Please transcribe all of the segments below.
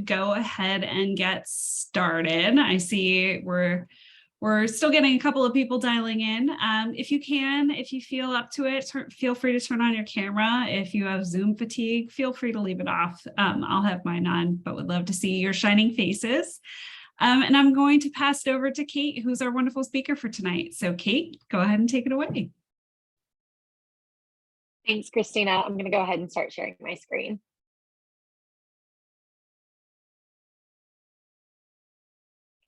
Go ahead and get started. I see we're still getting a couple of people dialing in. If you feel up to it, feel free to turn on your camera. If you have Zoom fatigue, feel free to leave it off. I'll have mine on, but would love to see your shining faces. And I'm going to pass it over to Kate, who's our wonderful speaker for tonight. So Kate, go ahead and take it away. Thanks, Christina. I'm going to go ahead and start sharing my screen.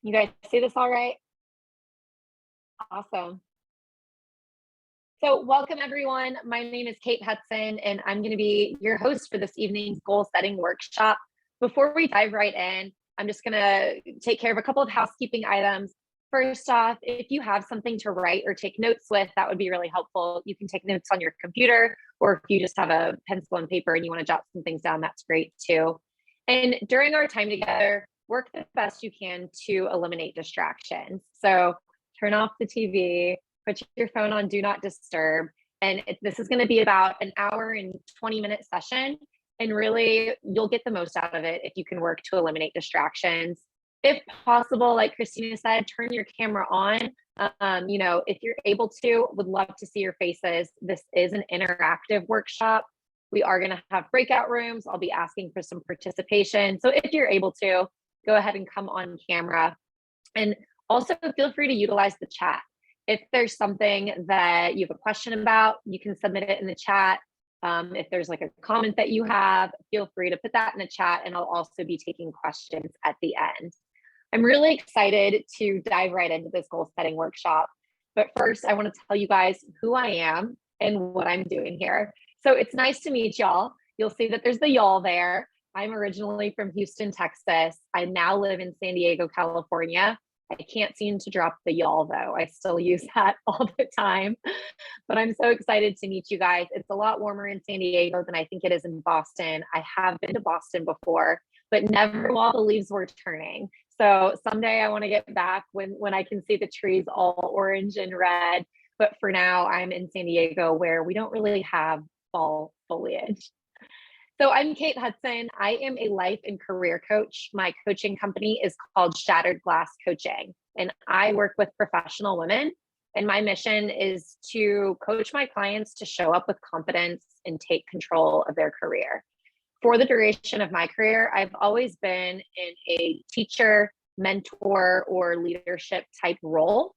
You guys see this all right? Awesome. So welcome everyone. My name is Kate Hudson and I'm going to be your host for this evening's goal setting workshop. Before we dive right in, I'm just going to take care of a couple of housekeeping items. First off, if you have something to write or take notes with, that would be really helpful. You can take notes on your computer, or if you just have a pencil and paper and you want to jot some things down, that's great too. And during our time together, work the best you can to eliminate distractions. So turn off the TV, put your phone on do not disturb. And this is going to be about an hour and 20-minute session. And really, you'll get the most out of it if you can work to eliminate distractions. If possible, like Christina said, turn your camera on. If you're able to, would love to see your faces. This is an interactive workshop. We are going to have breakout rooms. I'll be asking for some participation. So if you're able to, go ahead and come on camera. And also feel free to utilize the chat. If there's something that you have a question about, you can submit it in the chat. If there's like a comment that you have, feel free to put that in the chat, and I'll also be taking questions at the end. I'm really excited to dive right into this goal setting workshop. But first, I want to tell you guys who I am and what I'm doing here. So it's nice to meet y'all. You'll see that there's the y'all there. I'm originally from Houston, Texas. I now live in San Diego, California. I can't seem to drop the y'all though. I still use that all the time, but I'm so excited to meet you guys. It's a lot warmer in San Diego than I think it is in Boston. I have been to Boston before, but never while the leaves were turning. So someday I want to get back when I can see the trees all orange and red. But for now, I'm in San Diego where we don't really have fall foliage. So I'm Kate Hudson. I am a life and career coach. My coaching company is called Shattered Glass Coaching, and I work with professional women. And my mission is to coach my clients to show up with confidence and take control of their career. For the duration of my career, I've always been in a teacher, mentor, or leadership type role.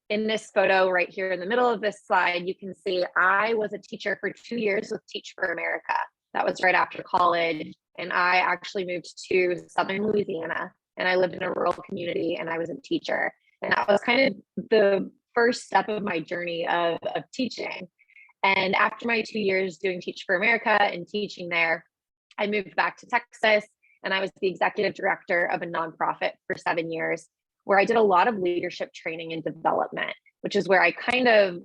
In this photo right here in the middle of this slide, you can see I was a teacher for 2 years with Teach for America. That was right after college. And I actually moved to Southern Louisiana and I lived in a rural community and I was a teacher. And that was kind of the first step of my journey of teaching. And after my 2 years doing Teach for America and teaching there, I moved back to Texas and I was the executive director of a nonprofit for 7 years, where I did a lot of leadership training and development, which is where I kind of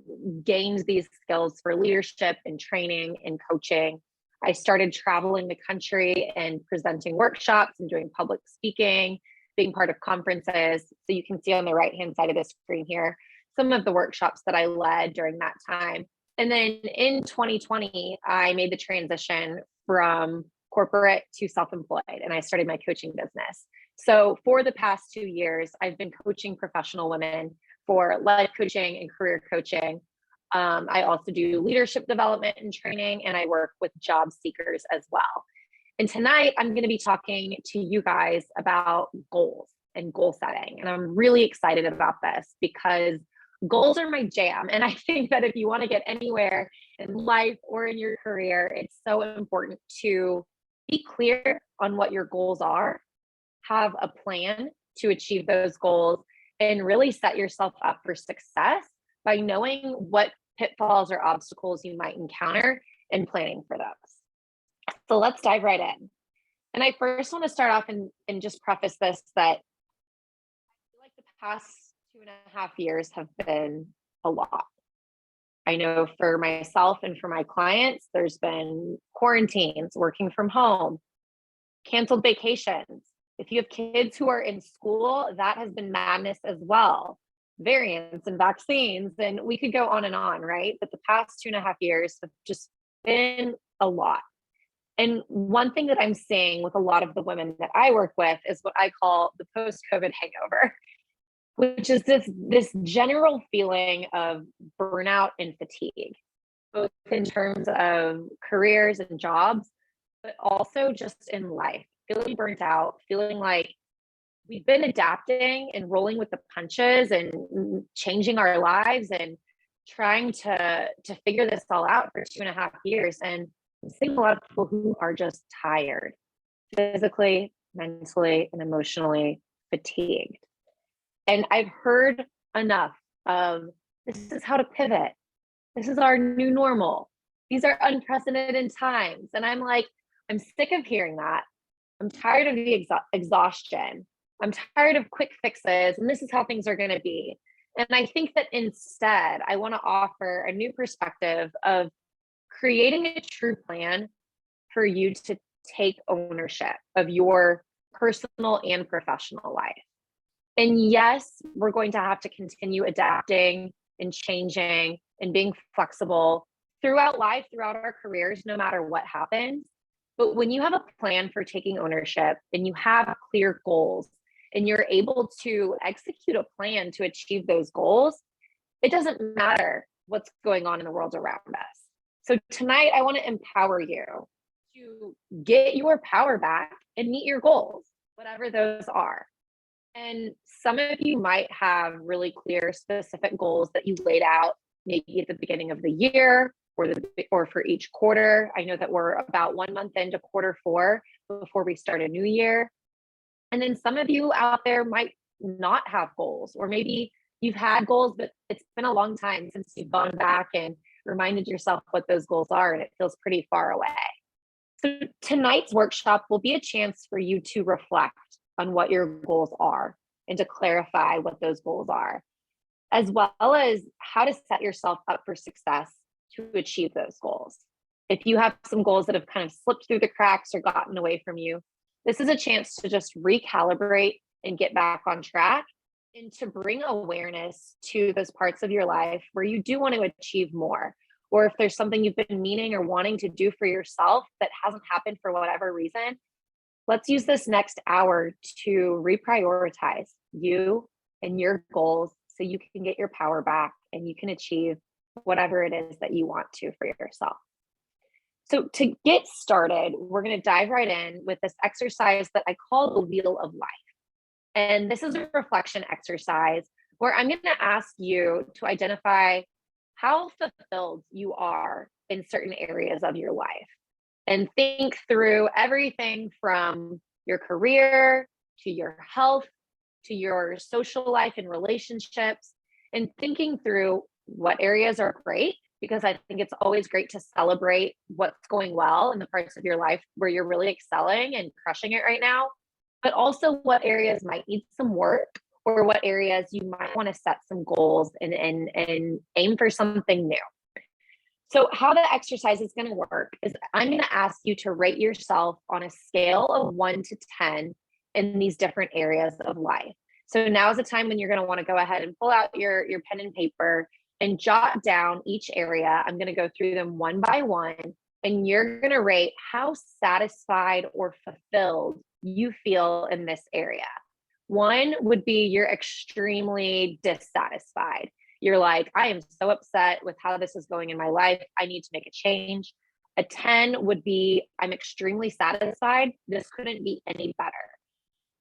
gained these skills for leadership and training and coaching. I started traveling the country and presenting workshops and doing public speaking, being part of conferences. So you can see on the right-hand side of the screen here, some of the workshops that I led during that time. And then in 2020, I made the transition from corporate to self-employed, and I started my coaching business. So for the past 2 years, I've been coaching professional women for life coaching and career coaching. I also do leadership development and training, and I work with job seekers as well. And tonight I'm going to be talking to you guys about goals and goal setting. And I'm really excited about this because goals are my jam. And I think that if you want to get anywhere in life or in your career, it's so important to be clear on what your goals are, have a plan to achieve those goals, and really set yourself up for success by knowing what pitfalls or obstacles you might encounter and planning for those. So let's dive right in. And I first want to start off and just preface this that I feel like the past 2.5 years have been a lot. I know for myself and for my clients, there's been quarantines, working from home, canceled vacations. If you have kids who are in school, that has been madness as well. Variants and vaccines, and we could go on and on, right? But the past 2.5 years have just been a lot. And one thing that I'm seeing with a lot of the women that I work with is what I call the post-COVID hangover, which is this general feeling of burnout and fatigue, both in terms of careers and jobs, but also just in life, feeling burnt out, feeling like we've been adapting and rolling with the punches and changing our lives and trying to figure this all out for 2.5 years. And I'm seeing a lot of people who are just tired, physically, mentally, and emotionally fatigued. And I've heard enough of, this is how to pivot. This is our new normal. These are unprecedented times. And I'm like, I'm sick of hearing that. I'm tired of the exhaustion. I'm tired of quick fixes, and this is how things are going to be. And I think that instead, I want to offer a new perspective of creating a true plan for you to take ownership of your personal and professional life. And yes, we're going to have to continue adapting and changing and being flexible throughout life, throughout our careers, no matter what happens. But when you have a plan for taking ownership and you have clear goals and you're able to execute a plan to achieve those goals, it doesn't matter what's going on in the world around us. So tonight, I want to empower you to get your power back and meet your goals, whatever those are. And some of you might have really clear, specific goals that you laid out maybe at the beginning of the year or for each quarter. I know that we're about 1 month into Q4 before we start a new year. And then some of you out there might not have goals, or maybe you've had goals, but it's been a long time since you've gone back and reminded yourself what those goals are, and it feels pretty far away. So tonight's workshop will be a chance for you to reflect on what your goals are and to clarify what those goals are, as well as how to set yourself up for success to achieve those goals. If you have some goals that have kind of slipped through the cracks or gotten away from you, this is a chance to just recalibrate and get back on track, and to bring awareness to those parts of your life where you do want to achieve more. Or if there's something you've been meaning or wanting to do for yourself that hasn't happened for whatever reason, let's use this next hour to reprioritize you and your goals so you can get your power back and you can achieve whatever it is that you want to for yourself. So to get started, we're going to dive right in with this exercise that I call the Wheel of Life. And this is a reflection exercise where I'm going to ask you to identify how fulfilled you are in certain areas of your life, and think through everything from your career to your health to your social life and relationships, and thinking through what areas are great, because I think it's always great to celebrate what's going well in the parts of your life where you're really excelling and crushing it right now, but also what areas might need some work, or what areas you might want to set some goals and aim for something new. So how the exercise is going to work is I'm going to ask you to rate yourself on a scale of 1 to 10 in these different areas of life. So now is the time when you're going to want to go ahead and pull out your pen and paper and jot down each area. I'm going to go through them one by one, and you're going to rate how satisfied or fulfilled you feel in this area. 1 would be you're extremely dissatisfied. You're like, I am so upset with how this is going in my life. I need to make a change. A 10 would be, I'm extremely satisfied. This couldn't be any better.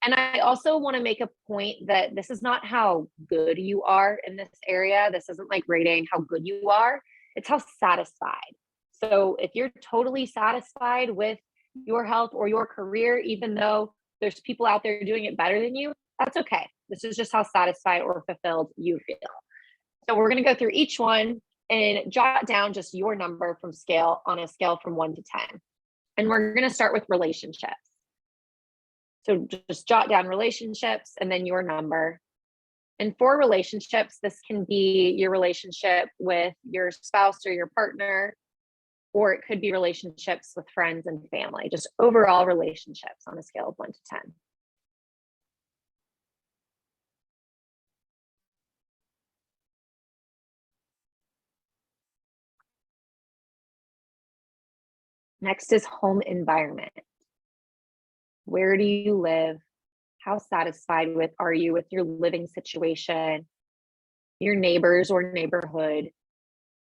And I also want to make a point that this is not how good you are in this area. This isn't like rating how good you are. It's how satisfied. So if you're totally satisfied with your health or your career, even though there's people out there doing it better than you, that's okay. This is just how satisfied or fulfilled you feel. So we're going to go through each one and jot down just your number from scale on a scale from 1 to 10. And we're going to start with relationships. So just jot down relationships and then your number. And for relationships, this can be your relationship with your spouse or your partner, or it could be relationships with friends and family, just overall relationships on a scale of 1 to 10. Next is home environment. Where do you live? How satisfied are you with your living situation, your neighbors or neighborhood,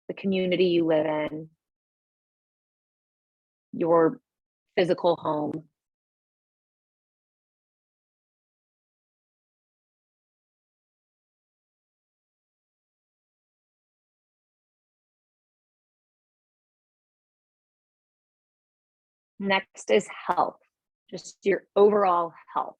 the community you live in, your physical home? Next is health, just your overall health.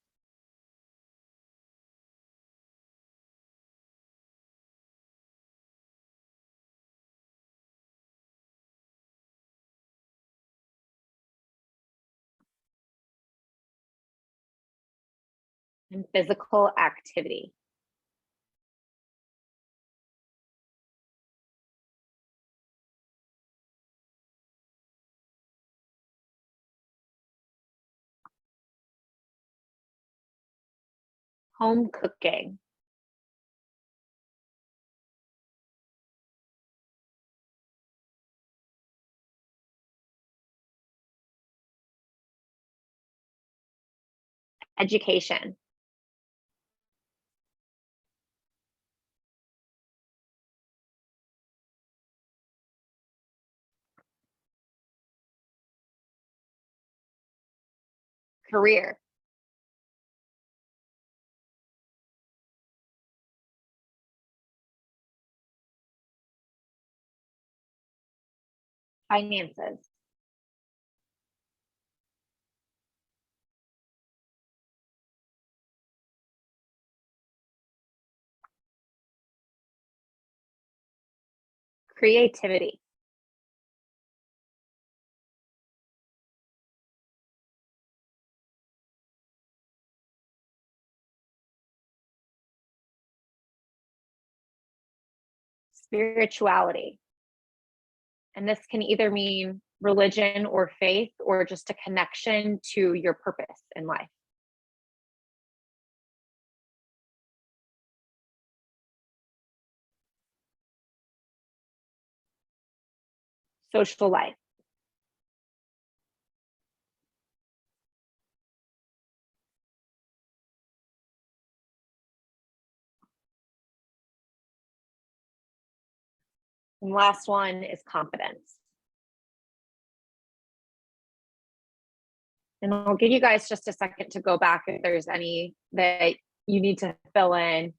And physical activity. Home cooking. Education. Career. Finances. Creativity. Spirituality. And this can either mean religion or faith or just a connection to your purpose in life. Social life. And last one is confidence. And I'll give you guys just a second to go back if there's any that you need to fill in.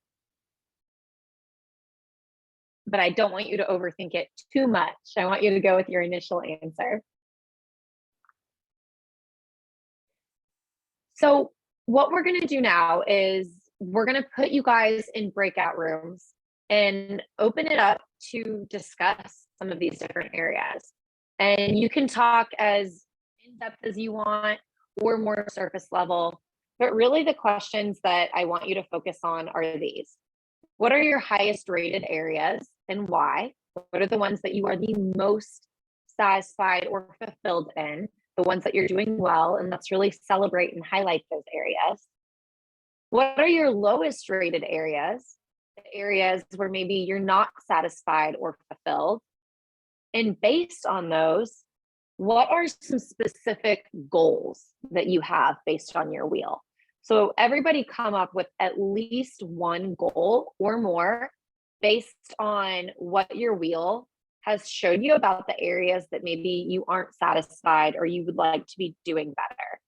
But I don't want you to overthink it too much. I want you to go with your initial answer. So what we're going to do now is we're going to put you guys in breakout rooms and open it up to discuss some of these different areas. And you can talk as in depth as you want or more surface level. But really the questions that I want you to focus on are these. What are your highest rated areas and why? What are the ones that you are the most satisfied or fulfilled in? The ones that you're doing well, and let's really celebrate and highlight those areas. What are your lowest rated areas? The areas where maybe you're not satisfied or fulfilled. And based on those, what are some specific goals that you have based on your wheel? So everybody come up with at least one goal or more based on what your wheel has showed you about the areas that maybe you aren't satisfied or you would like to be doing better.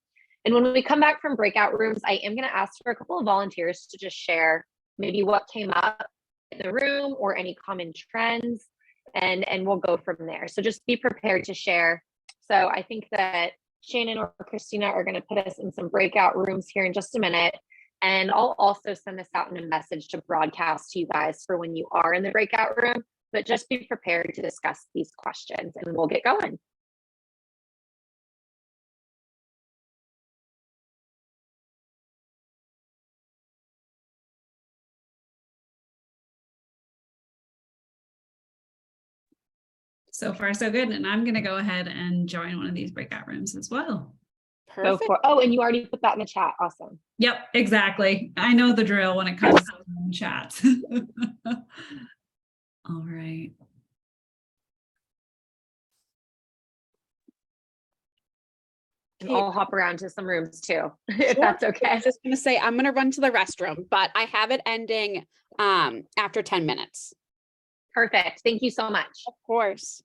And when we come back from breakout rooms, I am going to ask for a couple of volunteers to just share maybe what came up in the room or any common trends, and we'll go from there. So just be prepared to share. So I think that Shannon or Christina are going to put us in some breakout rooms here in just a minute. And I'll also send this out in a message to broadcast to you guys for when you are in the breakout room, but just be prepared to discuss these questions and we'll get going. So far, so good. And I'm going to go ahead and join one of these breakout rooms as well. Perfect. Oh, and you already put that in the chat. Awesome. Yep, exactly. I know the drill when it comes to chats. All right. And Okay. I'll hop around to some rooms too, if Sure. that's I okay. was just gonna say, I'm gonna run to the restroom, but I have it ending after 10 minutes. Perfect. Thank you so much. Of course.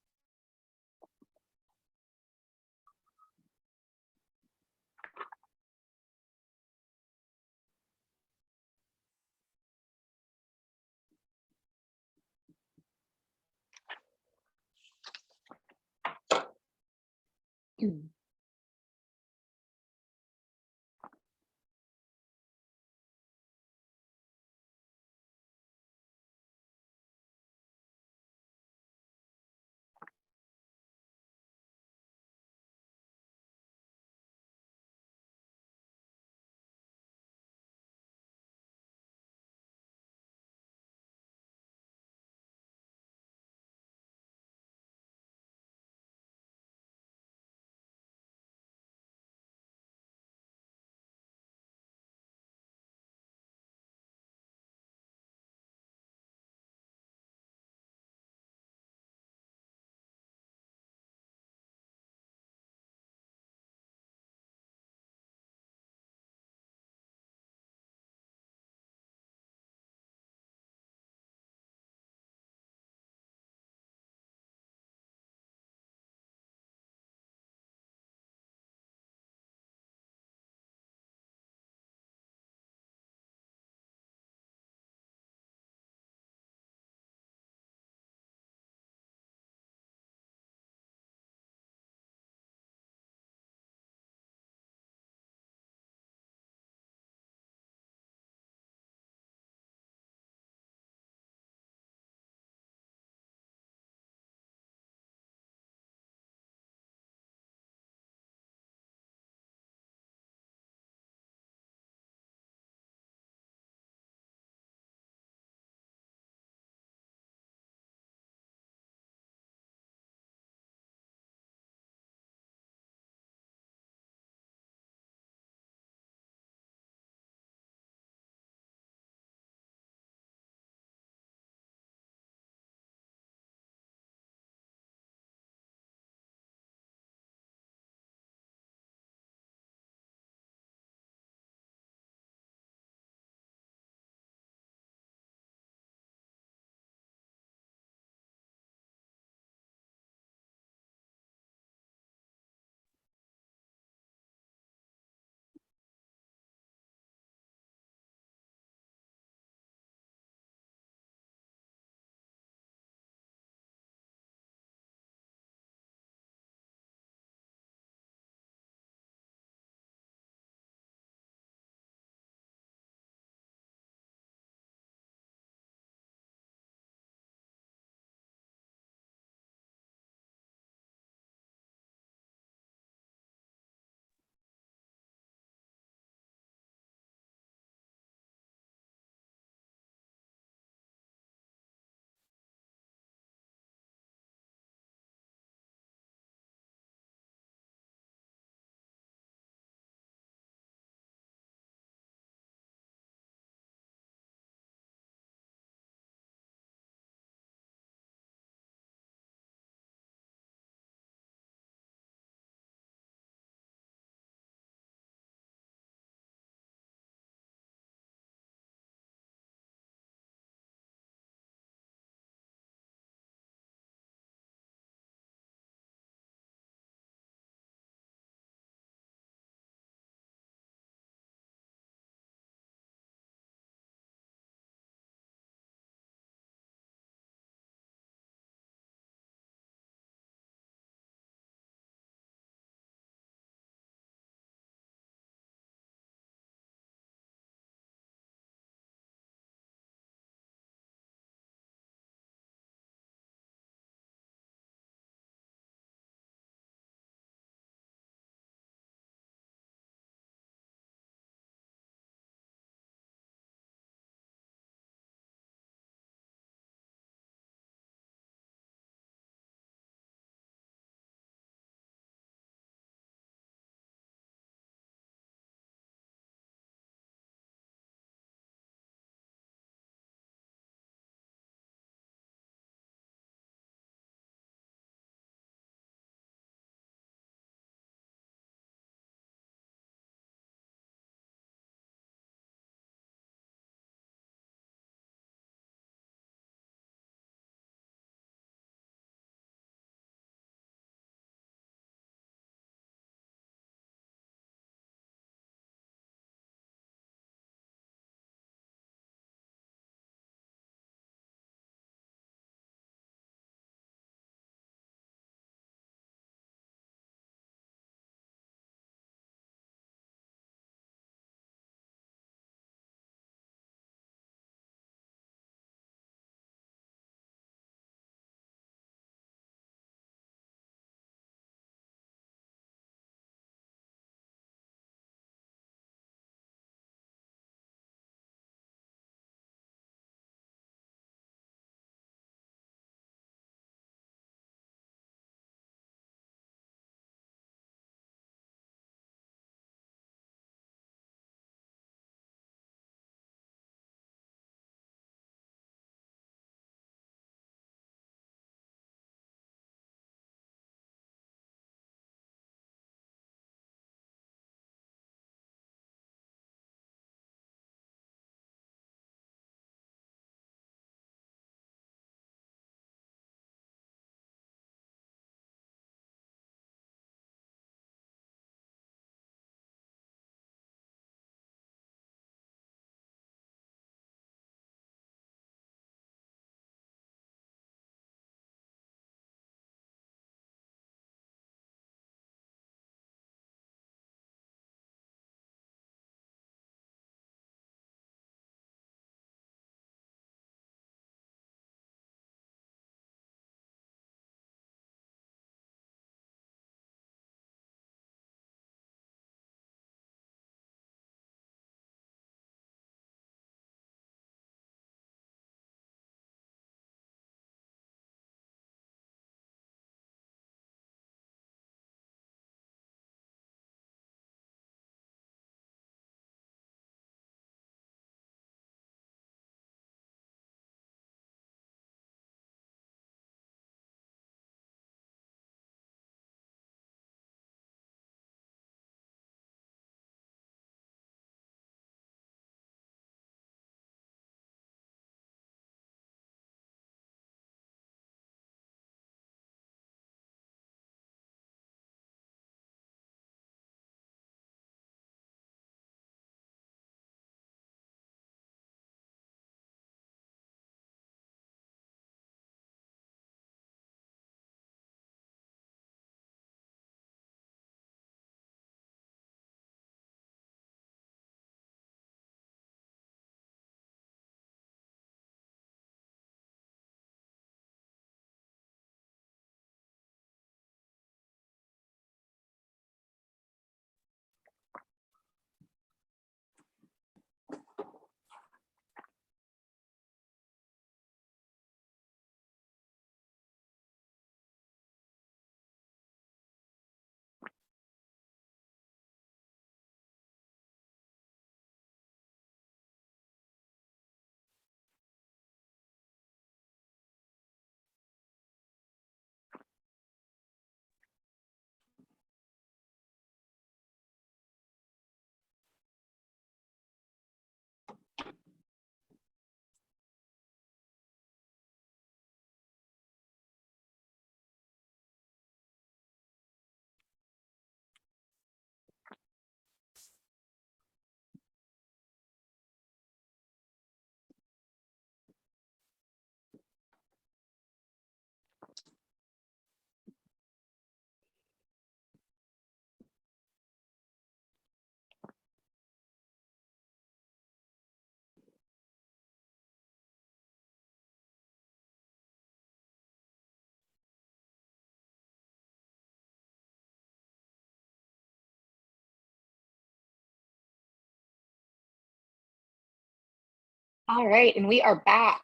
All right, and we are back.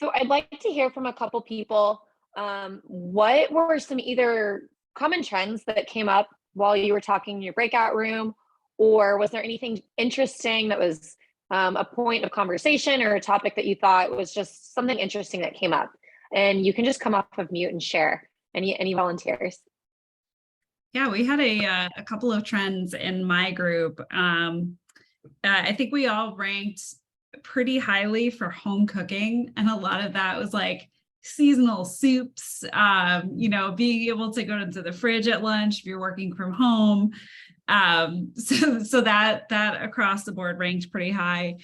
So I'd like to hear from a couple people. What were some either common trends that came up while you were talking in your breakout room, or was there anything interesting that was a point of conversation or a topic that you thought was just something interesting that came up? And you can just come off of mute and share. Any volunteers? Yeah, we had a couple of trends in my group. I think we all ranked pretty highly for home cooking, and a lot of that was like seasonal soups, being able to go into the fridge at lunch if you're working from home. So that across the board ranked pretty high.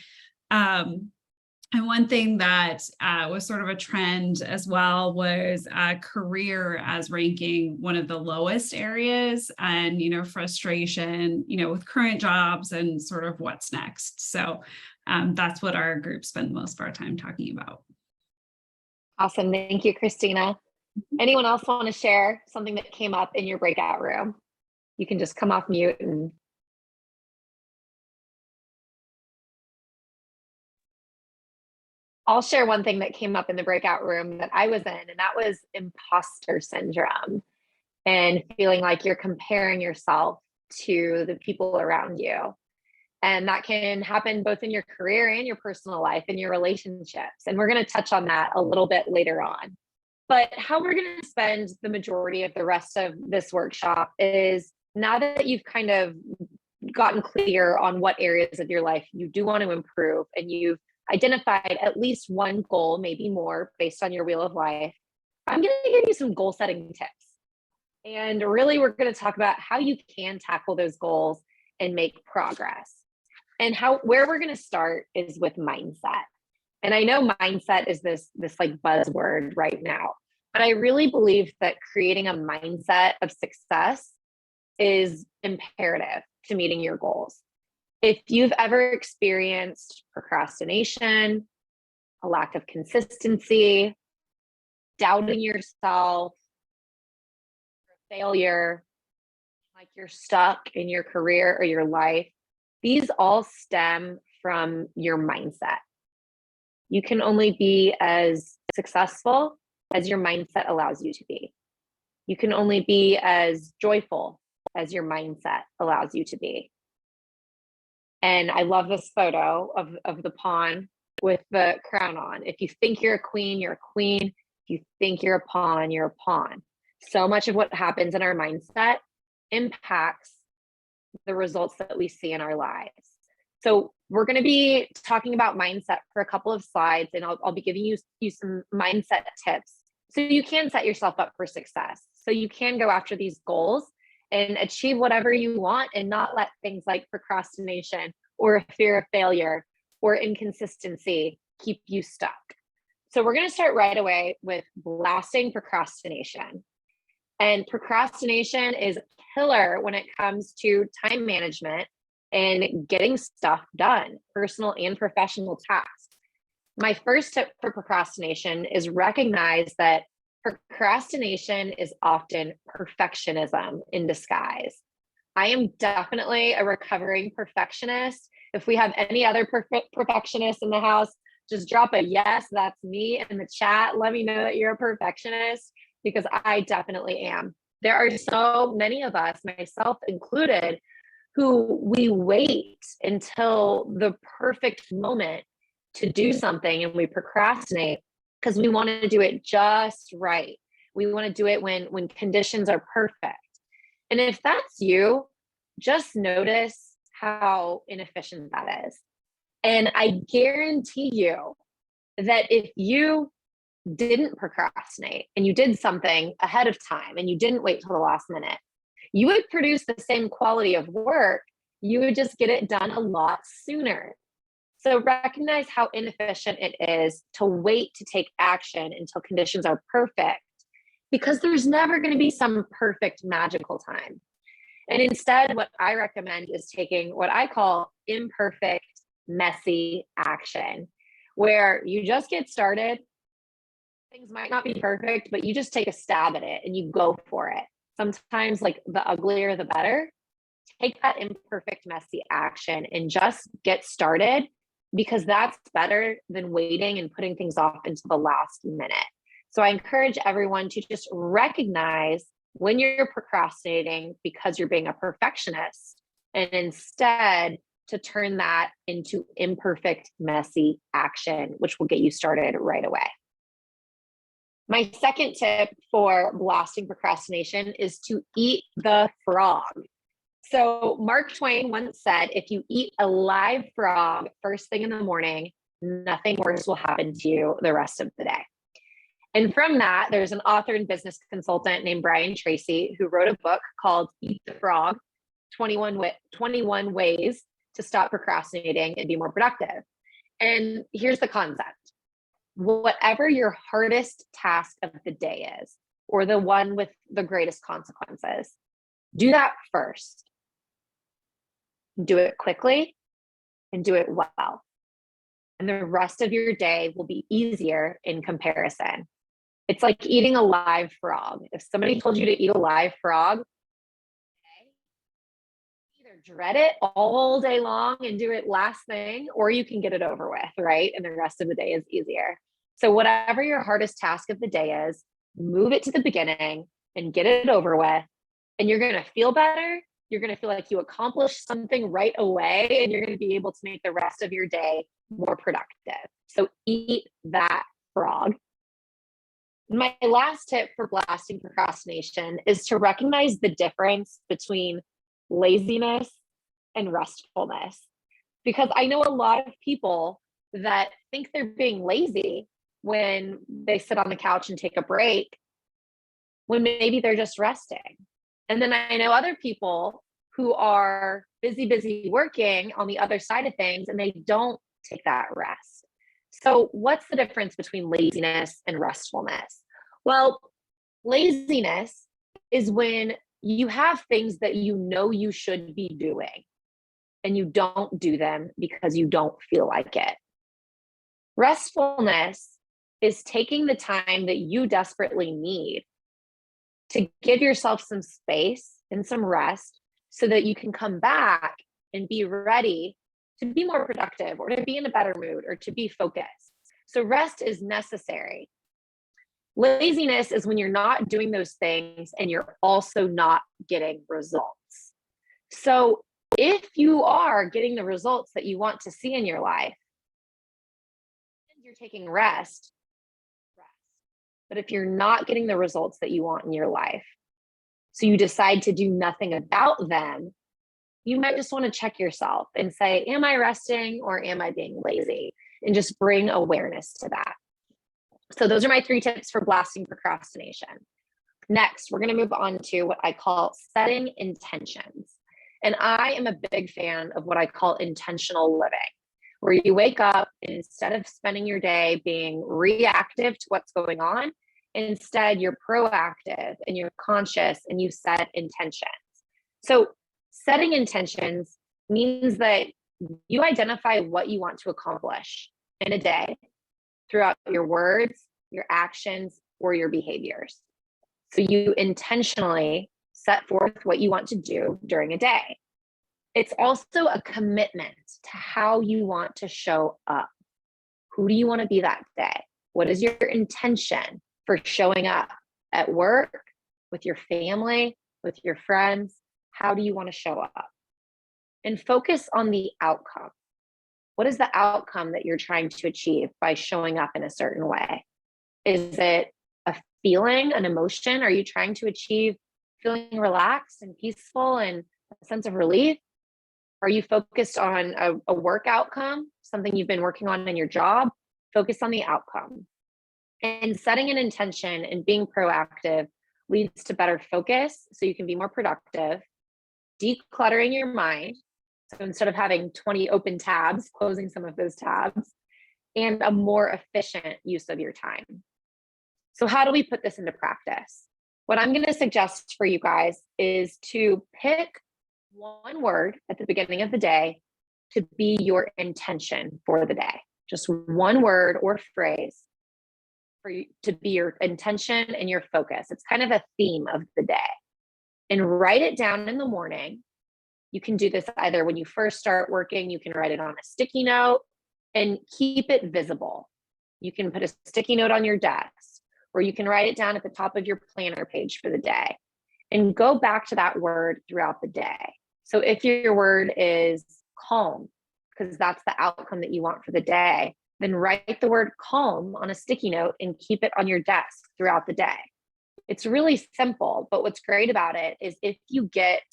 And one thing that was sort of a trend as well was career as ranking one of the lowest areas, and, frustration, with current jobs and sort of what's next. So that's what our group spent most of our time talking about. Awesome. Thank you, Christina. Anyone else want to share something that came up in your breakout room? You can just come off mute and I'll share one thing that came up in the breakout room that I was in, and that was imposter syndrome and feeling like you're comparing yourself to the people around you. And that can happen both in your career and your personal life and your relationships. And we're going to touch on that a little bit later on. But how we're going to spend the majority of the rest of this workshop is, now that you've kind of gotten clear on what areas of your life you do want to improve, and you've identified at least one goal, maybe more, based on your wheel of life, I'm going to give you some goal setting tips. And really, we're going to talk about how you can tackle those goals and make progress. And where we're going to start is with mindset. And I know mindset is this like buzzword right now, but I really believe that creating a mindset of success is imperative to meeting your goals. If you've ever experienced procrastination, a lack of consistency, doubting yourself, failure, like you're stuck in your career or your life, these all stem from your mindset. You can only be as successful as your mindset allows you to be. You can only be as joyful as your mindset allows you to be. And I love this photo of the pawn with the crown on. If you think you're a queen, you're a queen. If you think you're a pawn, you're a pawn. So much of what happens in our mindset impacts the results that we see in our lives. So we're going to be talking about mindset for a couple of slides, and I'll be giving you some mindset tips so you can set yourself up for success. So you can go after these goals and achieve whatever you want, and not let things like procrastination or fear of failure or inconsistency keep you stuck. So we're going to start right away with blasting procrastination. And procrastination is killer when it comes to time management and getting stuff done, personal and professional tasks. My first tip for procrastination is recognize that procrastination is often perfectionism in disguise. I am definitely a recovering perfectionist. If we have any other perfectionists in the house, just drop a yes, that's me in the chat. Let me know that you're a perfectionist, because I definitely am. There are so many of us, myself included, who we wait until the perfect moment to do something, and we procrastinate because we want to do it just right. We want to do it when conditions are perfect. And if that's you, just notice how inefficient that is. And I guarantee you that if you didn't procrastinate and you did something ahead of time and you didn't wait till the last minute, you would produce the same quality of work. You would just get it done a lot sooner. So recognize how inefficient it is to wait to take action until conditions are perfect, because there's never going to be some perfect magical time. And instead, what I recommend is taking what I call imperfect, messy action, where you just get started. Things might not be perfect, but you just take a stab at it and you go for it. Sometimes, like, the uglier, the better. take that imperfect, messy action and just get started, because that's better than waiting and putting things off until the last minute. So I encourage everyone to just recognize when you're procrastinating because you're being a perfectionist, and instead to turn that into imperfect, messy action, which will get you started right away. My second tip for blasting procrastination is to eat the frog. So Mark Twain once said, if you eat a live frog first thing in the morning, nothing worse will happen to you the rest of the day. And from that, there's an author and business consultant named Brian Tracy who wrote a book called Eat the Frog, 21 Ways to Stop Procrastinating and Be More Productive. And here's the concept. Whatever your hardest task of the day is, or the one with the greatest consequences, do that first. Do it quickly and do it well. And the rest of your day will be easier in comparison. It's like eating a live frog. If somebody told you to eat a live frog, either dread it all day long and do it last thing, or you can get it over with, right? And the rest of the day is easier. So whatever your hardest task of the day is, move it to the beginning and get it over with. And you're going to feel better. You're going to feel like you accomplished something right away, and you're going to be able to make the rest of your day more productive. So eat that frog. My last tip for blasting procrastination is to recognize the difference between laziness and restfulness. Because I know a lot of people that think they're being lazy when they sit on the couch and take a break, when maybe they're just resting. And then I know other people who are busy working on the other side of things, and they don't take that rest. So what's the difference between laziness and restfulness? Well, laziness is when you have things that you know you should be doing and you don't do them because you don't feel like it. Restfulness is taking the time that you desperately need to give yourself some space and some rest so that you can come back and be ready to be more productive, or to be in a better mood, or to be focused. So rest is necessary. Laziness is when you're not doing those things and you're also not getting results. So if you are getting the results that you want to see in your life, and you're taking rest. But if you're not getting the results that you want in your life, so you decide to do nothing about them, you might just want to check yourself and say, am I resting or am I being lazy? And just bring awareness to that. So those are my 3 tips for blasting procrastination. Next, we're going to move on to what I call setting intentions. And I am a big fan of what I call intentional living, where you wake up and instead of spending your day being reactive to what's going on, instead you're proactive and you're conscious and you set intentions. So setting intentions means that you identify what you want to accomplish in a day throughout your words, your actions, or your behaviors. So you intentionally set forth what you want to do during a day. It's also a commitment to how you want to show up. Who do you want to be that day? What is your intention for showing up at work, with your family, with your friends? How do you want to show up? And focus on the outcome. What is the outcome that you're trying to achieve by showing up in a certain way? Is it a feeling, an emotion? Are you trying to achieve feeling relaxed and peaceful and a sense of relief? Are you focused on a work outcome, something you've been working on in your job? Focus on the outcome. And setting an intention and being proactive leads to better focus so you can be more productive, decluttering your mind. So instead of having 20 open tabs, closing some of those tabs, and a more efficient use of your time. So how do we put this into practice? What I'm going to suggest for you guys is to pick one word at the beginning of the day to be your intention for the day. Just one word or phrase for you to be your intention and your focus. It's kind of a theme of the day. And write it down in the morning You can do this either when you first start working, you can write it on a sticky note and keep it visible. You can put a sticky note on your desk, or you can write it down at the top of your planner page for the day, and go back to that word throughout the day. So if your word is calm, because that's the outcome that you want for the day, then write the word calm on a sticky note and keep it on your desk throughout the day. It's really simple, but what's great about it is if you get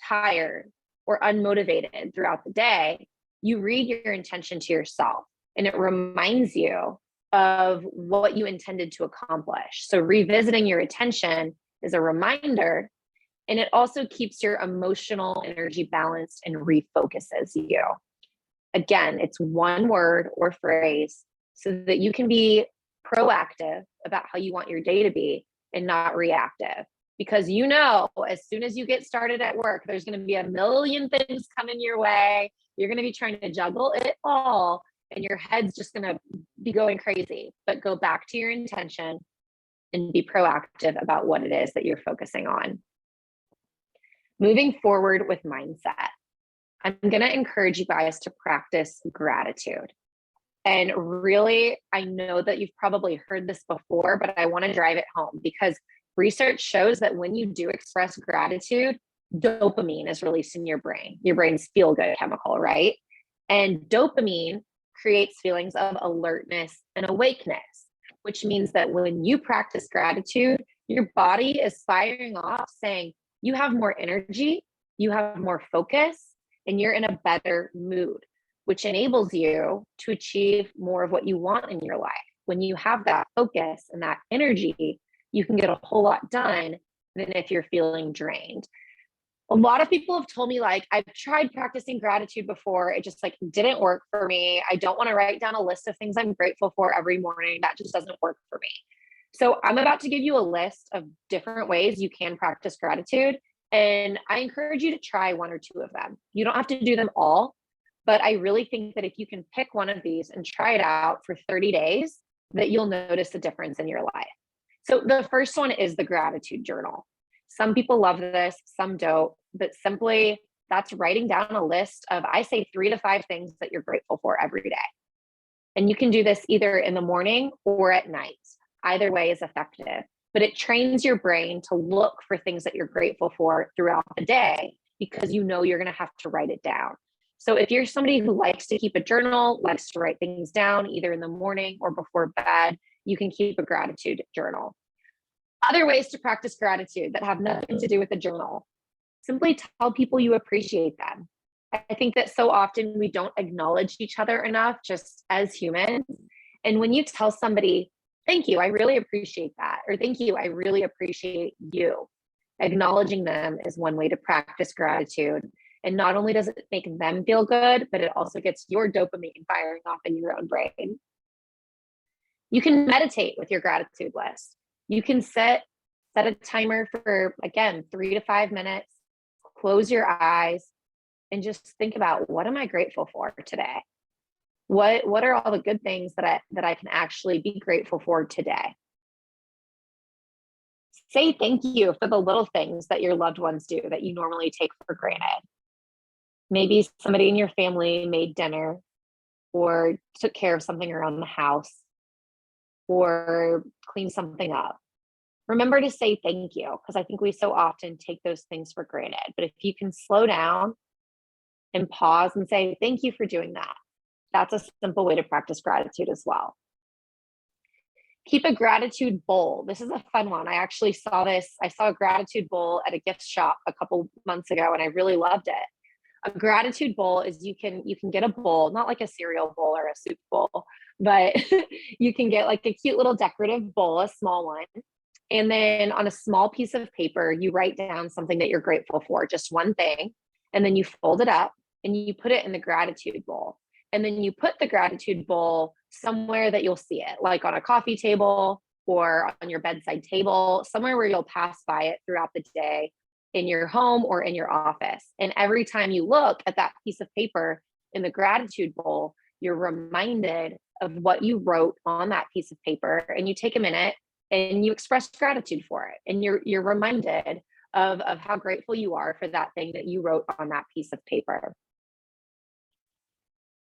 tired or unmotivated throughout the day, you read your intention to yourself and it reminds you of what you intended to accomplish. So revisiting your intention is a reminder, and it also keeps your emotional energy balanced and refocuses you. Again, it's one word or phrase so that you can be proactive about how you want your day to be and not reactive. Because you know, as soon as you get started at work, there's going to be a million things coming your way. You're going to be trying to juggle it all, and your head's just going to be going crazy. But go back to your intention and be proactive about what it is that you're focusing on. Moving forward with mindset, I'm going to encourage you guys to practice gratitude. And really, I know that you've probably heard this before, but I want to drive it home because research shows that when you do express gratitude, dopamine is released in your brain. Your brain's feel-good chemical, right? And dopamine creates feelings of alertness and awakeness, which means that when you practice gratitude, your body is firing off saying, you have more energy, you have more focus, and you're in a better mood, which enables you to achieve more of what you want in your life. When you have that focus and that energy, you can get a whole lot done than if you're feeling drained. A lot of people have told me, like, I've tried practicing gratitude before. It just like didn't work for me. I don't want to write down a list of things I'm grateful for every morning. That just doesn't work for me. So I'm about to give you a list of different ways you can practice gratitude. And I encourage you to try one or two of them. You don't have to do them all, but I really think that if you can pick one of these and try it out for 30 days, that you'll notice a difference in your life. So the first one is the gratitude journal. Some people love this, some don't, but simply that's writing down a list of, I say 3 to 5 things that you're grateful for every day. And you can do this either in the morning or at night. Either way is effective, but it trains your brain to look for things that you're grateful for throughout the day because you know you're going to have to write it down. So if you're somebody who likes to keep a journal, likes to write things down either in the morning or before bed, you can keep a gratitude journal. Other ways to practice gratitude that have nothing to do with the journal: simply tell people you appreciate them. I think that so often we don't acknowledge each other enough just as humans. And when you tell somebody, thank you, I really appreciate that, or thank you, I really appreciate you, acknowledging them is one way to practice gratitude. And not only does it make them feel good, but it also gets your dopamine firing off in your own brain. You can meditate with your gratitude list. You can set a timer for, again, 3 to 5 minutes, close your eyes, and just think about, what am I grateful for today? What are all the good things that I can actually be grateful for today? Say thank you for the little things that your loved ones do that you normally take for granted. Maybe somebody in your family made dinner or took care of something around the house or cleaned something up. Remember to say thank you, because I think we so often take those things for granted. But if you can slow down and pause and say thank you for doing that, that's a simple way to practice gratitude as well. Keep a gratitude bowl. This is a fun one. I actually saw this. I saw a gratitude bowl at a gift shop a couple months ago, and I really loved it. A gratitude bowl is you can get a bowl, not like a cereal bowl or a soup bowl, but you can get like a cute little decorative bowl, a small one. And then on a small piece of paper, you write down something that you're grateful for, just one thing. And then you fold it up and you put it in the gratitude bowl. And then you put the gratitude bowl somewhere that you'll see it, like on a coffee table or on your bedside table, somewhere where you'll pass by it throughout the day in your home or in your office. And every time you look at that piece of paper in the gratitude bowl, you're reminded of what you wrote on that piece of paper, and you take a minute and you express gratitude for it. And you're reminded of how grateful you are for that thing that you wrote on that piece of paper.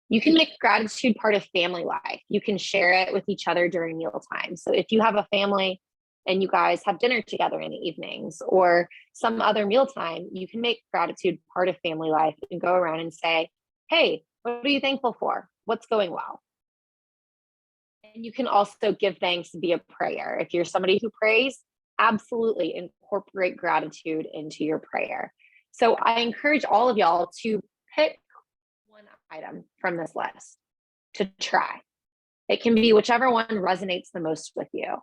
You can make gratitude part of family life. You can share it with each other during mealtime. So if you have a family and you guys have dinner together in the evenings or some other mealtime, you can make gratitude part of family life and go around and say, hey, what are you thankful for? What's going well? And you can also give thanks via prayer. If you're somebody who prays, absolutely incorporate gratitude into your prayer. So I encourage all of y'all to pick one item from this list to try. It can be whichever one resonates the most with you,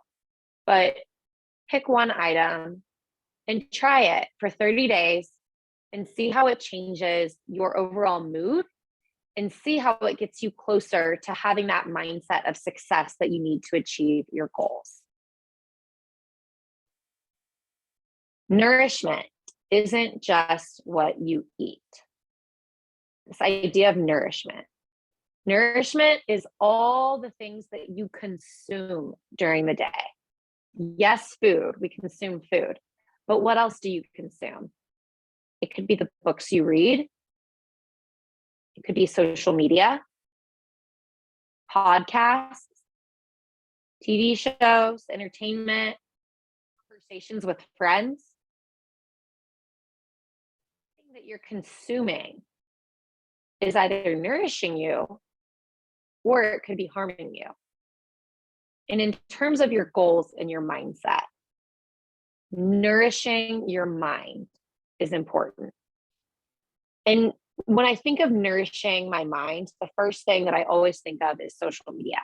but pick one item and try it for 30 days and see how it changes your overall mood and see how it gets you closer to having that mindset of success that you need to achieve your goals. Nourishment isn't just what you eat. This idea of nourishment. Nourishment is all the things that you consume during the day. Yes, food, we consume food, but what else do you consume? It could be the books you read. It could be social media, podcasts, TV shows, entertainment, conversations with friends. Everything that you're consuming is either nourishing you or it could be harming you. And in terms of your goals and your mindset, nourishing your mind is important. And when I think of nourishing my mind, the first thing that I always think of is social media.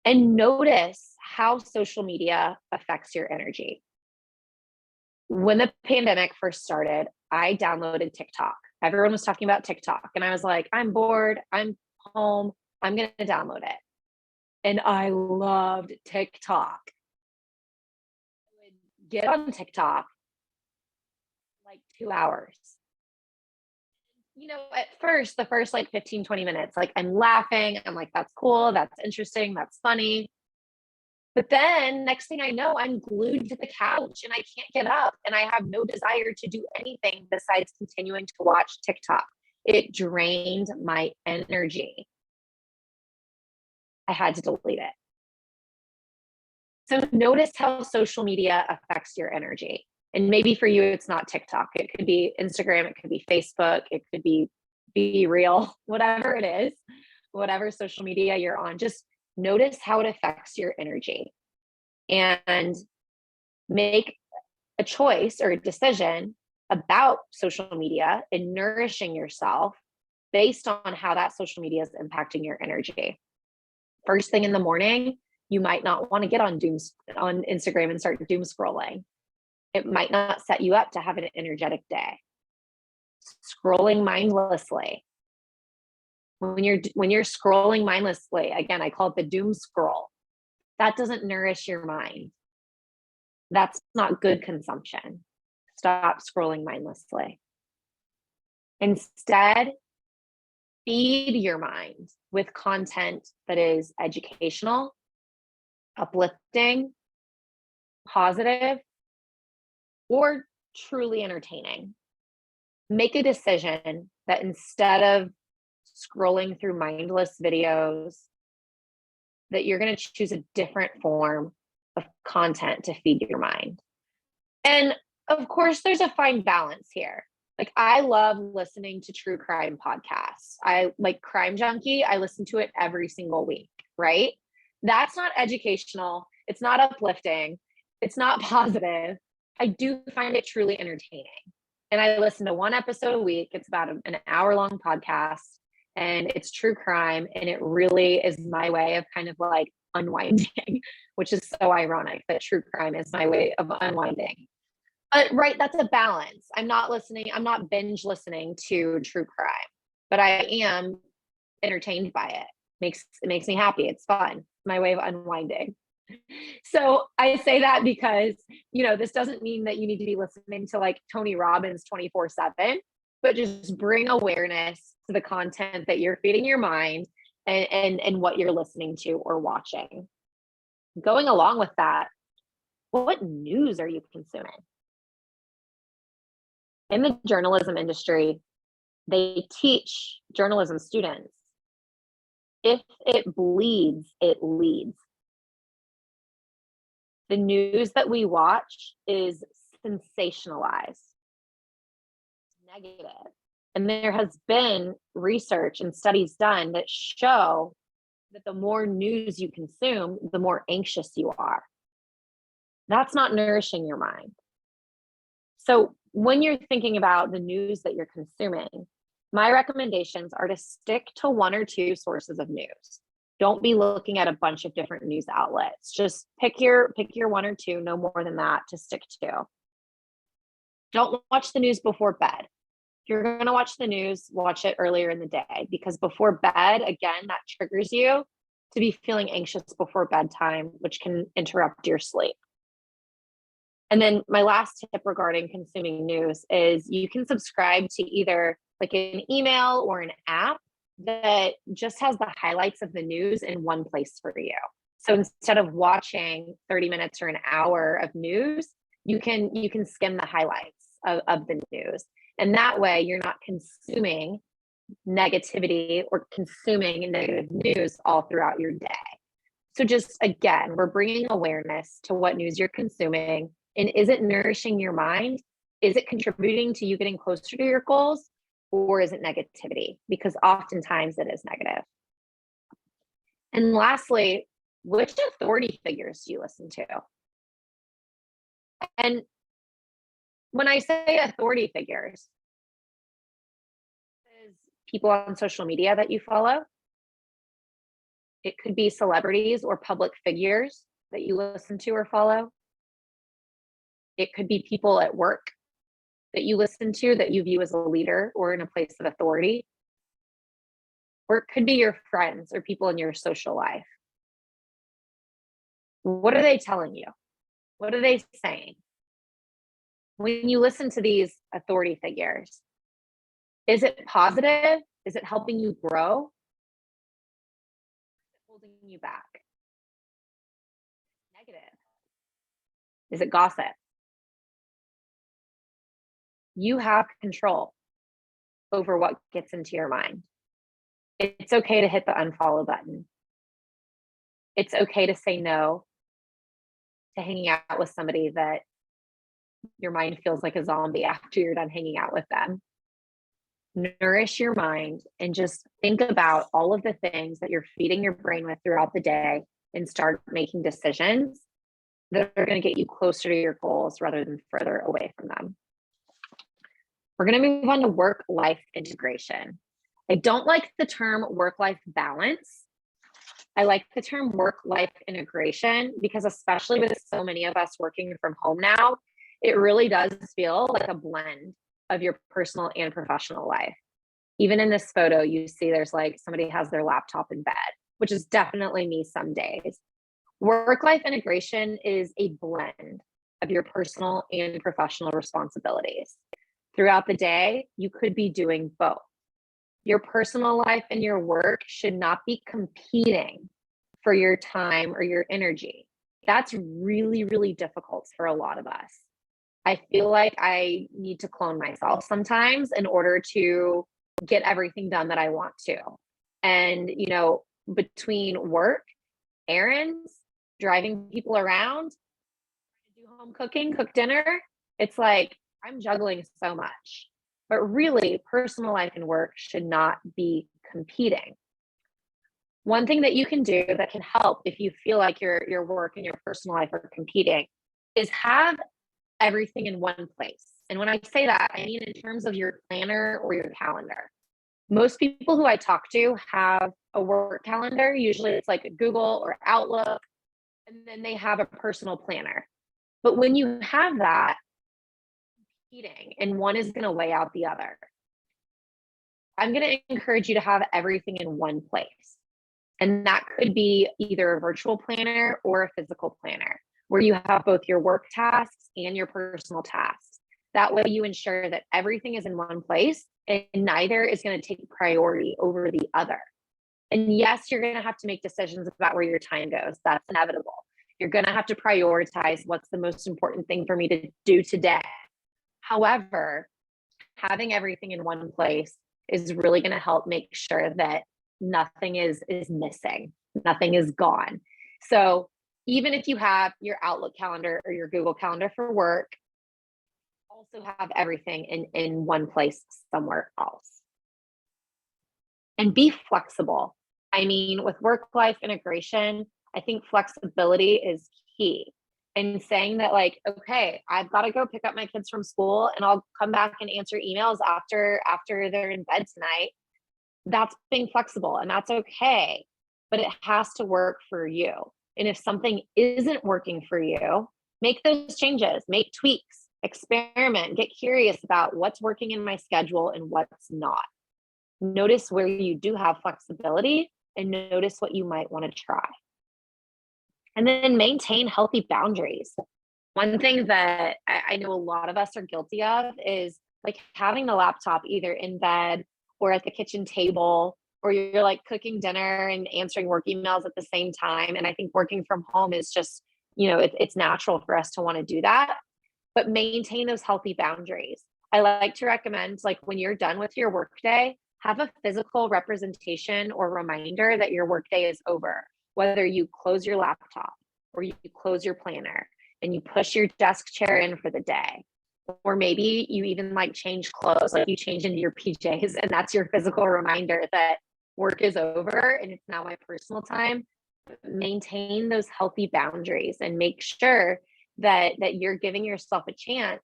And notice how social media affects your energy. When the pandemic first started, I downloaded TikTok. Everyone was talking about TikTok, and I was like, I'm bored, I'm home, I'm going to download it. And I loved TikTok. I would get on TikTok like 2 hours. You know, at first, the first like 15, 20 minutes, like I'm laughing. I'm like, that's cool. That's interesting. That's funny. But then next thing I know, I'm glued to the couch and I can't get up and I have no desire to do anything besides continuing to watch TikTok. It drained my energy. I had to delete it. So notice how social media affects your energy. And maybe for you, it's not TikTok. It could be Instagram. It could be Facebook. It could be Real, whatever it is, whatever social media you're on. Just notice how it affects your energy and make a choice or a decision about social media and nourishing yourself based on how that social media is impacting your energy. First thing in the morning, you might not want to get on Instagram and start doom scrolling. It might not set you up to have an energetic day. Scrolling mindlessly. When you're scrolling mindlessly, again, I call it the doom scroll. That doesn't nourish your mind. That's not good consumption. Stop scrolling mindlessly. Instead, feed your mind with content that is educational, uplifting, positive, or truly entertaining. Make a decision that instead of scrolling through mindless videos, that you're going to choose a different form of content to feed your mind. And of course, there's a fine balance here. Like, I love listening to true crime podcasts. I like Crime Junkie. I listen to it every single week, right? That's not educational. It's not uplifting. It's not positive. I do find it truly entertaining. And I listen to one episode a week. It's about an hour-long podcast, and it's true crime. And it really is my way of kind of like unwinding, which is so ironic that true crime is my way of unwinding. But right, that's a balance. I'm not binge listening to true crime, but I am entertained by it. It makes me happy. It's fun. It's my way of unwinding. So I say that because, this doesn't mean that you need to be listening to like Tony Robbins 24/7, but just bring awareness to the content that you're feeding your mind and what you're listening to or watching. Going along with that, what news are you consuming? In the journalism industry, they teach journalism students, if it bleeds, it leads. The news that we watch is sensationalized, negative. And there has been research and studies done that show that the more news you consume, the more anxious you are. That's not nourishing your mind. So when you're thinking about the news that you're consuming, my recommendations are to stick to one or two sources of news. Don't be looking at a bunch of different news outlets. Just pick your one or two, no more than that, to stick to. Don't watch the news before bed. If you're going to watch the news, watch it earlier in the day, because before bed, again, that triggers you to be feeling anxious before bedtime, which can interrupt your sleep. And then my last tip regarding consuming news is you can subscribe to either like an email or an app that just has the highlights of the news in one place for you. So instead of watching 30 minutes or an hour of news, you can skim the highlights of the news. And that way you're not consuming negativity or consuming negative news all throughout your day. So just again, we're bringing awareness to what news you're consuming. And is it nourishing your mind? Is it contributing to you getting closer to your goals? Or is it negativity? Because oftentimes it is negative. And lastly, which authority figures do you listen to? And when I say authority figures, is people on social media that you follow. It could be celebrities or public figures that you listen to or follow. It could be people at work that you listen to that you view as a leader or in a place of authority. Or it could be your friends or people in your social life. What are they telling you? What are they saying? When you listen to these authority figures, is it positive? Is it helping you grow? Is it holding you back? Negative? Is it gossip? You have control over what gets into your mind. It's okay to hit the unfollow button. It's okay to say no to hanging out with somebody that your mind feels like a zombie after you're done hanging out with them. Nourish your mind and just think about all of the things that you're feeding your brain with throughout the day and start making decisions that are going to get you closer to your goals rather than further away from them. We're going to move on to work-life integration. I don't like the term work-life balance. I like the term work-life integration because especially with so many of us working from home now, it really does feel like a blend of your personal and professional life. Even in this photo, you see there's like somebody has their laptop in bed, which is definitely me some days. Work-life integration is a blend of your personal and professional responsibilities. Throughout the day, you could be doing both. Your personal life and your work should not be competing for your time or your energy. That's really, really difficult for a lot of us. I feel like I need to clone myself sometimes in order to get everything done that I want to. And, you know, between work, errands, driving people around, do home cooking, cook dinner, it's like I'm juggling so much. But really, personal life and work should not be competing. One thing that you can do that can help if you feel like your work and your personal life are competing is have everything in one place. And when I say that, I mean in terms of your planner or your calendar. Most people who I talk to have a work calendar. Usually it's like a Google or Outlook, and then they have a personal planner. But when you have that, competing, and one is going to weigh out the other. I'm going to encourage you to have everything in one place. And that could be either a virtual planner or a physical planner, where you have both your work tasks and your personal tasks. That way you ensure that everything is in one place and neither is going to take priority over the other. And yes, you're going to have to make decisions about where your time goes. That's inevitable. You're going to have to prioritize what's the most important thing for me to do today. However, having everything in one place is really going to help make sure that nothing is missing, nothing is gone. So even if you have your Outlook calendar or your Google Calendar for work, also have everything in one place somewhere else. And be flexible. I mean, with work-life integration, I think flexibility is key. And saying that, like, okay, I've got to go pick up my kids from school and I'll come back and answer emails after they're in bed tonight. That's being flexible, and that's okay, but it has to work for you. And if something isn't working for you, make those changes, make tweaks, experiment, get curious about what's working in my schedule and what's not. Notice where you do have flexibility and notice what you might want to try. And then maintain healthy boundaries. One thing that I know a lot of us are guilty of is like having the laptop either in bed or at the kitchen table, or you're like cooking dinner and answering work emails at the same time. And I think working from home is just, it's natural for us to want to do that, but maintain those healthy boundaries. I like to recommend, like, when you're done with your workday, have a physical representation or reminder that your workday is over. Whether you close your laptop or you close your planner and you push your desk chair in for the day, or maybe you even like change clothes, like you change into your PJs, and that's your physical reminder that work is over and it's now my personal time. Maintain those healthy boundaries and make sure that you're giving yourself a chance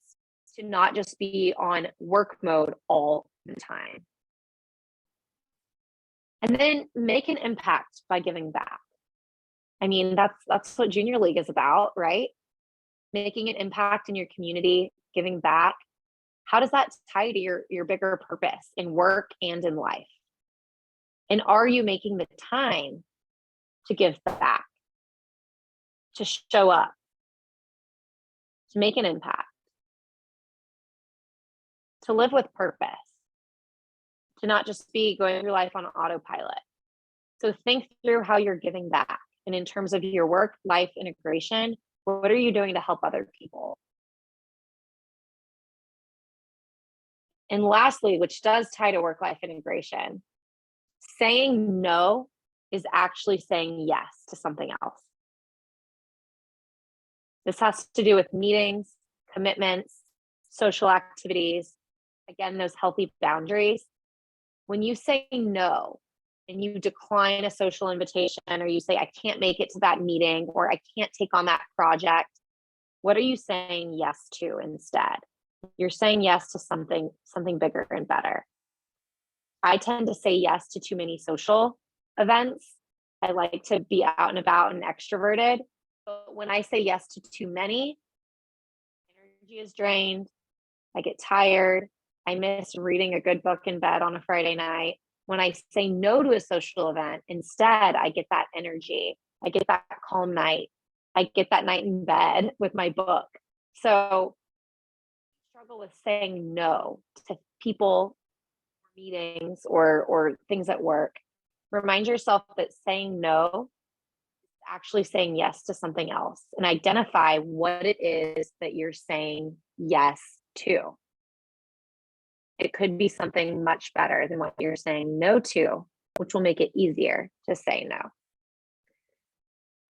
to not just be on work mode all the time. And then make an impact by giving back. I mean, that's what Junior League is about, right? Making an impact in your community, giving back. How does that tie to your bigger purpose in work and in life? And are you making the time to give back, to show up, to make an impact, to live with purpose, to not just be going through life on autopilot? So think through how you're giving back. And in terms of your work-life integration, what are you doing to help other people? And lastly, which does tie to work-life integration, saying no is actually saying yes to something else. This has to do with meetings, commitments, social activities, again, those healthy boundaries. When you say no and you decline a social invitation, or you say, I can't make it to that meeting, or I can't take on that project, what are you saying yes to instead? You're saying yes to something bigger and better. I tend to say yes to too many social events. I like to be out and about and extroverted. But when I say yes to too many, energy is drained. I get tired. I miss reading a good book in bed on a Friday night. When I say no to a social event, instead, I get that energy. I get that calm night. I get that night in bed with my book. So I struggle with saying no to people, meetings, or things at work. Remind yourself that saying no is actually saying yes to something else, and identify what it is that you're saying yes to. It could be something much better than what you're saying no to, which will make it easier to say no.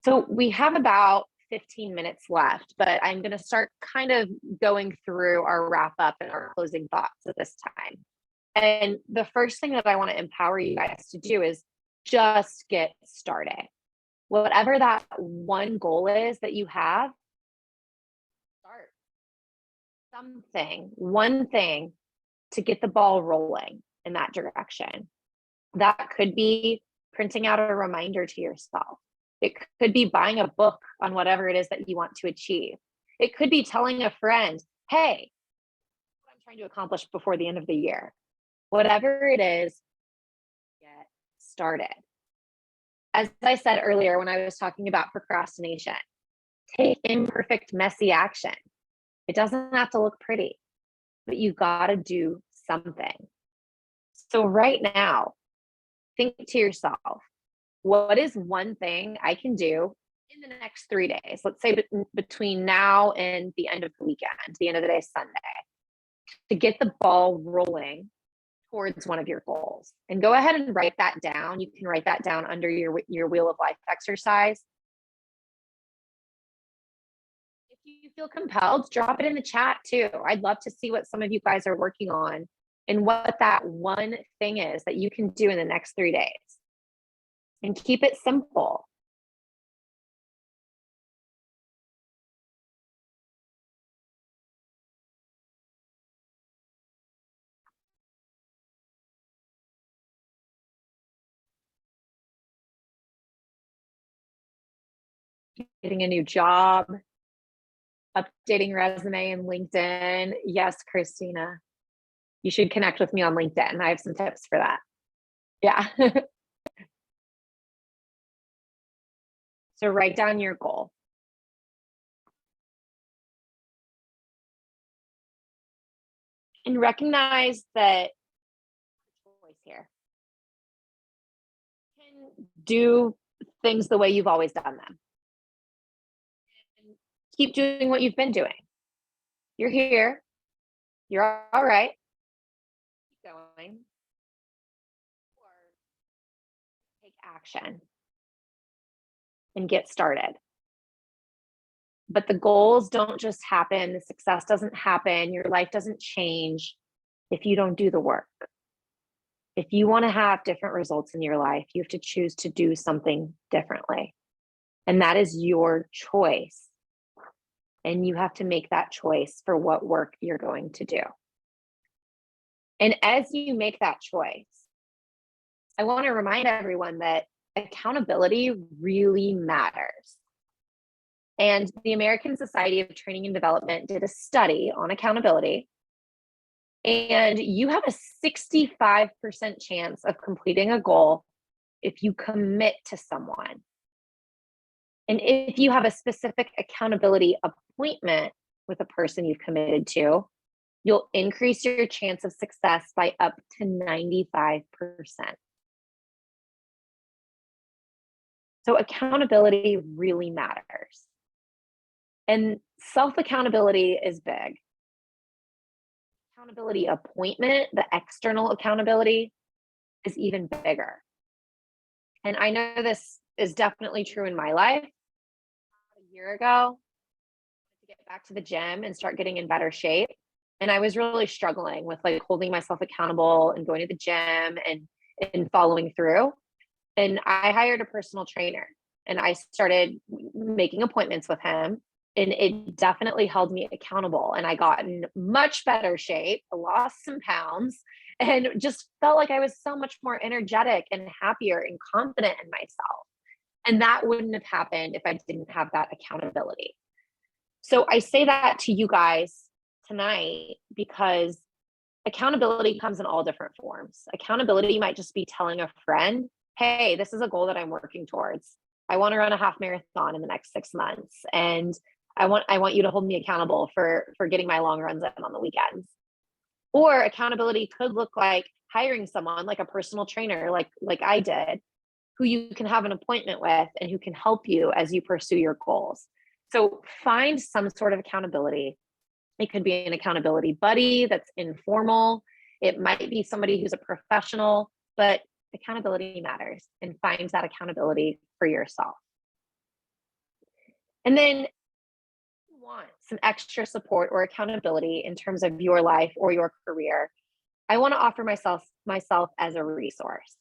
So we have about 15 minutes left, but I'm going to start kind of going through our wrap up and our closing thoughts at this time. And the first thing that I want to empower you guys to do is just get started. Whatever that one goal is that you have, start something, one thing to get the ball rolling in that direction. That could be printing out a reminder to yourself. It could be buying a book on whatever it is that you want to achieve. It could be telling a friend, hey, what I'm trying to accomplish before the end of the year. Whatever it is, get started. As I said earlier, when I was talking about procrastination, take imperfect, messy action. It doesn't have to look pretty, but you got to do something. So right now, think to yourself, what is one thing I can do in the next 3 days, let's say between now and the end of the weekend, the end of the day, Sunday, to get the ball rolling towards one of your goals. And go ahead and write that down. You can write that down under your Wheel of Life exercise. If you feel compelled, drop it in the chat too. I'd love to see what some of you guys are working on and what that one thing is that you can do in the next 3 days. And keep it simple. Getting a new job, updating resume and LinkedIn. Yes, Christina, you should connect with me on LinkedIn. I have some tips for that. Yeah. So write down your goal. And recognize that choice here. You can do things the way you've always done them. And keep doing what you've been doing. You're here. You're all right. Keep going. Or take action and get started. But the goals don't just happen. The success doesn't happen. Your life doesn't change if you don't do the work. If you want to have different results in your life, you have to choose to do something differently. And that is your choice. And you have to make that choice for what work you're going to do. And as you make that choice, I want to remind everyone that accountability really matters. And the American Society of Training and Development did a study on accountability. And you have a 65% chance of completing a goal if you commit to someone. And if you have a specific accountability appointment with a person you've committed to, you'll increase your chance of success by up to 95%. So accountability really matters. And self-accountability is big. Accountability appointment, the external accountability, is even bigger. And I know this is definitely true in my life. A year ago, to get back to the gym and start getting in better shape. And I was really struggling with like holding myself accountable and going to the gym and following through. And I hired a personal trainer and I started making appointments with him. And it definitely held me accountable. And I got in much better shape, lost some pounds, and just felt like I was so much more energetic and happier and confident in myself. And that wouldn't have happened if I didn't have that accountability. So I say that to you guys tonight because accountability comes in all different forms. Accountability might just be telling a friend, hey, this is a goal that I'm working towards. I want to run a half marathon in the next 6 months. And I want you to hold me accountable for getting my long runs in on the weekends. Or accountability could look like hiring someone like a personal trainer, like I did, who you can have an appointment with and who can help you as you pursue your goals. So find some sort of accountability. It could be an accountability buddy that's informal. It might be somebody who's a professional, but accountability matters, and find that accountability for yourself. And then want some extra support or accountability in terms of your life or your career, I want to offer myself as a resource.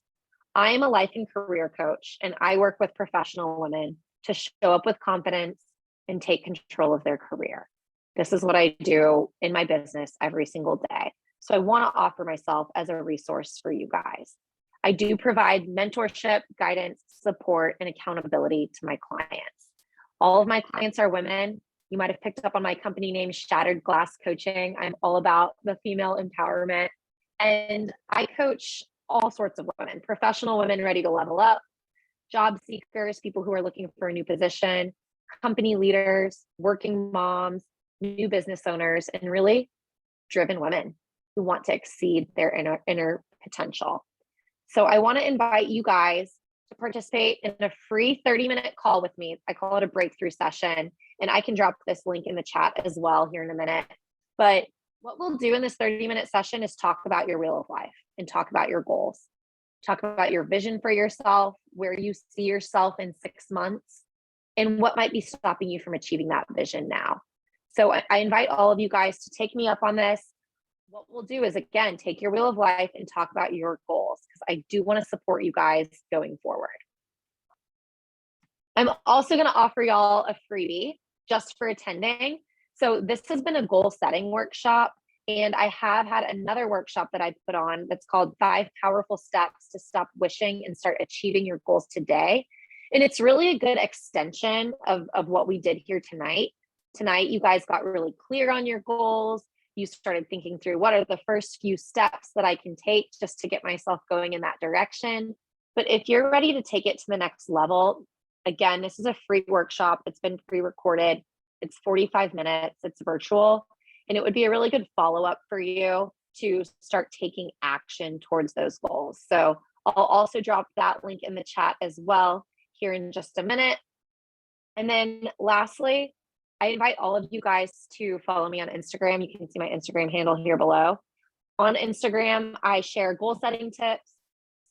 I am a life and career coach, and I work with professional women to show up with confidence and take control of their career. This is what I do in my business every single day. So I want to offer myself as a resource for you guys. I do provide mentorship, guidance, support, and accountability to my clients. All of my clients are women. You might have picked up on my company name, Shattered Glass Coaching. I'm all about the female empowerment. And I coach all sorts of women, professional women ready to level up, job seekers, people who are looking for a new position, company leaders, working moms, new business owners, and really driven women who want to exceed their inner potential. So I want to invite you guys to participate in a free 30-minute call with me. I call it a breakthrough session, and I can drop this link in the chat as well here in a minute. But what we'll do in this 30-minute session is talk about your wheel of life and talk about your goals. Talk about your vision for yourself, where you see yourself in 6 months, and what might be stopping you from achieving that vision now. So I invite all of you guys to take me up on this. What we'll do is, again, take your wheel of life and talk about your goals, because I do want to support you guys going forward. I'm also going to offer y'all a freebie just for attending. So this has been a goal setting workshop, and I have had another workshop that I put on that's called 5 Powerful Steps to Stop Wishing and Start Achieving Your Goals Today. And it's really a good extension of what we did here tonight. Tonight, you guys got really clear on your goals. You started thinking through what are the first few steps that I can take just to get myself going in that direction. But if you're ready to take it to the next level, again, this is a free workshop. It's been pre-recorded. It's 45 minutes. It's virtual. And it would be a really good follow-up for you to start taking action towards those goals. So I'll also drop that link in the chat as well here in just a minute. And then lastly, I invite all of you guys to follow me on Instagram. You can see my Instagram handle here below. On Instagram, I share goal setting tips,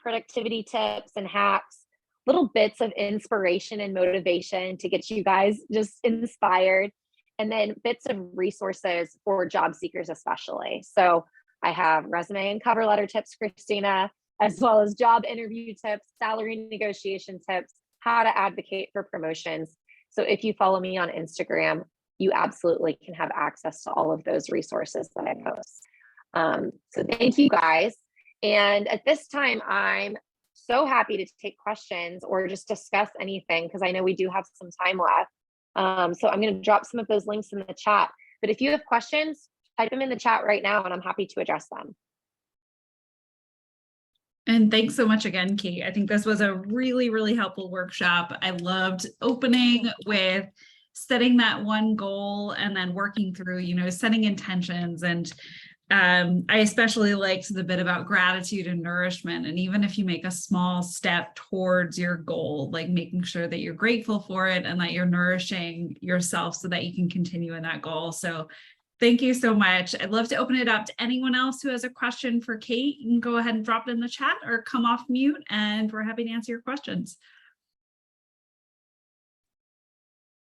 productivity tips and hacks, little bits of inspiration and motivation to get you guys just inspired, and then bits of resources for job seekers especially. So I have resume and cover letter tips, Christina, as well as job interview tips, salary negotiation tips, how to advocate for promotions. So if you follow me on Instagram, you absolutely can have access to all of those resources that I post. So thank you guys. And at this time, I'm so happy to take questions or just discuss anything, because I know we do have some time left. So I'm going to drop some of those links in the chat. But if you have questions, type them in the chat right now and I'm happy to address them. And thanks so much again, Kate. I think this was a really, really helpful workshop. I loved opening with setting that one goal and then working through, setting intentions. And I especially liked the bit about gratitude and nourishment. And even if you make a small step towards your goal, like making sure that you're grateful for it and that you're nourishing yourself so that you can continue in that goal. So thank you so much. I'd love to open it up to anyone else who has a question for Kate. You can go ahead and drop it in the chat or come off mute, and we're happy to answer your questions.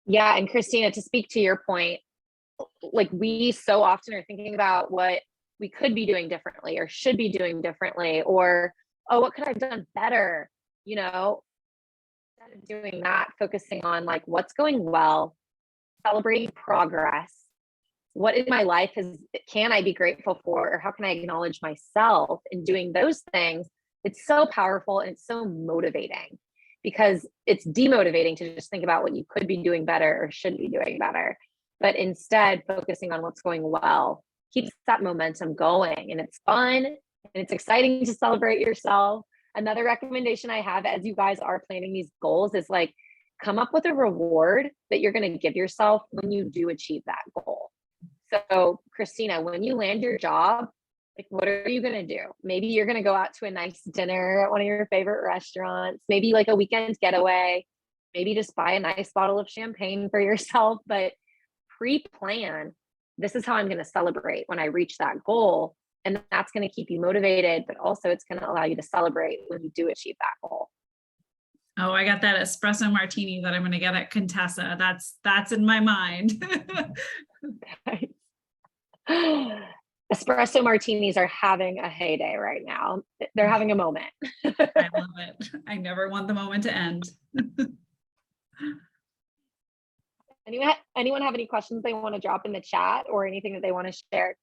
Yeah, and Christina, to speak to your point, like we so often are thinking about what we could be doing differently or should be doing differently, or, oh, what could I have done better? Instead of doing that, focusing on like what's going well, celebrating progress. What in my life can I be grateful for, or how can I acknowledge myself in doing those things? It's so powerful and it's so motivating, because it's demotivating to just think about what you could be doing better or should be doing better. But instead, focusing on what's going well keeps that momentum going, and it's fun and it's exciting to celebrate yourself. Another recommendation I have as you guys are planning these goals is like, come up with a reward that you're going to give yourself when you do achieve that goal. So Christina, when you land your job, like, what are you going to do? Maybe you're going to go out to a nice dinner at one of your favorite restaurants, maybe like a weekend getaway, maybe just buy a nice bottle of champagne for yourself, but pre-plan, this is how I'm going to celebrate when I reach that goal. And that's going to keep you motivated, but also it's going to allow you to celebrate when you do achieve that goal. Oh, I got that espresso martini that I'm going to get at Contessa. That's in my mind. Espresso martinis are having a heyday right now. They're having a moment. I love it. I never want the moment to end. Anyone have any questions they want to drop in the chat or anything that they want to share?